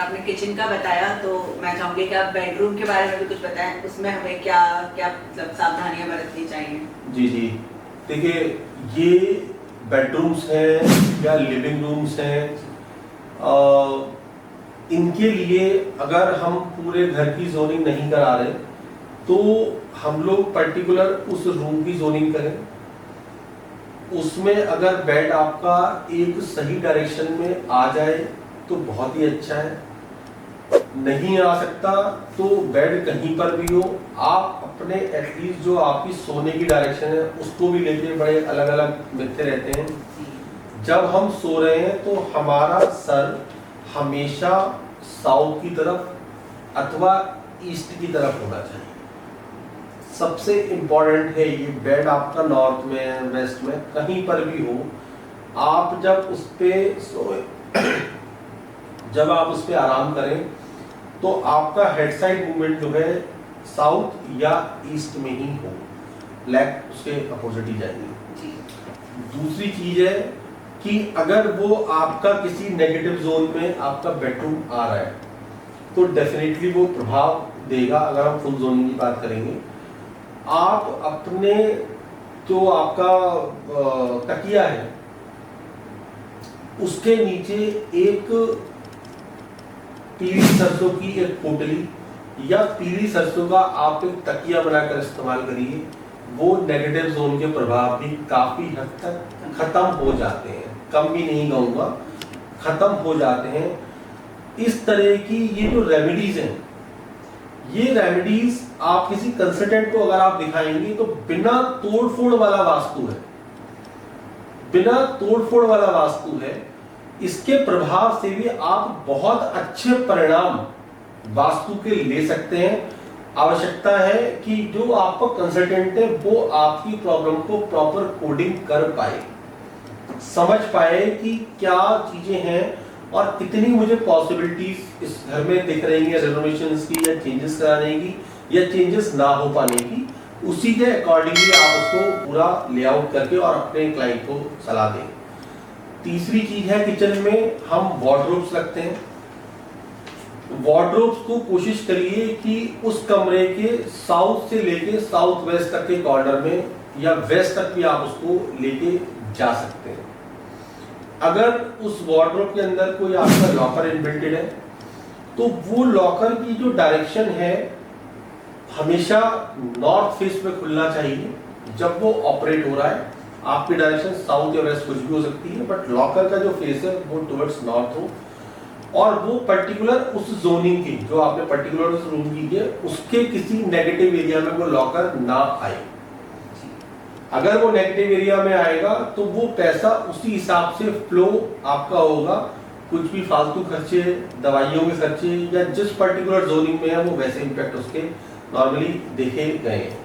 आपने किचन का बताया तो मैं चाहूंगी कि आप बेडरूम के बारे में भी कुछ बताएं, उसमें हमें क्या क्या मतलब सावधानियां बरतनी चाहिए। जी जी, देखिए, ये बेडरूम्स हैं या लिविंग रूम्स हैं, इनके लिए अगर हम पूरे घर की जोनिंग नहीं करा रहे तो हम लोग पर्टिकुलर उस रूम की जोनिंग करें। उसमें अगर बेड आपका एक सही डायरेक्शन में आ जाए तो बहुत ही अच्छा है, नहीं आ सकता तो बेड कहीं पर भी हो, आप अपने एटलीस्ट जो आपकी सोने की डायरेक्शन है उसको भी लेके बड़े अलग अलग मिलते रहते हैं। जब हम सो रहे हैं तो हमारा सर हमेशा साउथ की तरफ अथवा ईस्ट की तरफ होना चाहिए। सबसे इम्पोर्टेंट है ये। बेड आपका नॉर्थ में, वेस्ट में, कहीं पर भी हो, आप जब उस पे सोए जब आप उस पे आराम करें तो आपका हेड साइड मूवमेंट जो है साउथ या ईस्ट में ही हो, लेग उसके अपोजिट ही जाएंगे। दूसरी चीज है कि अगर वो आपका किसी नेगेटिव जोन में आपका बेडरूम आ रहा है तो डेफिनेटली वो प्रभाव देगा। अगर हम फुल जोनिंग की बात करेंगे, आप अपने जो आपका तकिया है उसके नीचे एक पीली सरसों की एक पोटली या पीली सरसों का आप एक तकिया बनाकर इस्तेमाल करिए। वो नेगेटिव जोन के प्रभाव भी काफी हद तक खत्म हो जाते हैं, कम भी नहीं कहूंगा, खत्म हो जाते हैं। इस तरह की ये जो रेमेडीज हैं, ये रेमेडीज आप किसी कंसल्टेंट को अगर आप दिखाएंगे तो बिना तोड़फोड़ वाला वास्तु है, बिना तोड़फोड़ वाला वास्तु है। इसके प्रभाव से भी आप बहुत अच्छे परिणाम वास्तु के ले सकते हैं। आवश्यकता है कि जो आपका कंसल्टेंट है वो आपकी प्रॉब्लम को प्रॉपर कोडिंग कर पाए, समझ पाए कि क्या चीजें हैं और कितनी मुझे पॉसिबिलिटीज इस घर में दिख रही है रेनोवेशंस की या चेंजेस कराने की या चेंजेस ना हो पाने की। उसी के अकॉर्डिंगली आप उसको पूरा लेआउट करके और अपने क्लाइंट को सलाह दें। तीसरी चीज है, किचन में हम वार्डरोब्स रखते हैं। वार्डरोब्स को कोशिश करिए कि उस कमरे के साउथ से लेके साउथ वेस्ट तक के कॉर्नर में या वेस्ट तक भी आप उसको लेके जा सकते हैं। अगर उस वार्डरोब के अंदर कोई आपका लॉकर इनबिल्टेड है तो वो लॉकर की जो डायरेक्शन है हमेशा नॉर्थ फेस में खुलना चाहिए। जब वो ऑपरेट हो रहा है, आपकी डायरेक्शन साउथ या वेस्ट कुछ भी हो सकती है, बट लॉकर का जो फेस है वो टुवर्ड्स नॉर्थ हो और वो पर्टिकुलर उस जोनिंग की जो आपने पर्टिकुलर उस रूम की है उसके किसी नेगेटिव एरिया में वो लॉकर ना आए। अगर वो नेगेटिव एरिया में आएगा तो वो पैसा उसी हिसाब से फ्लो आपका होगा। कुछ भी फालतू खर्चे, दवाइयों के खर्चे या जिस पर्टिकुलर जोनिंग में है वो वैसे इम्पैक्ट उसके नॉर्मली देखे गए हैं।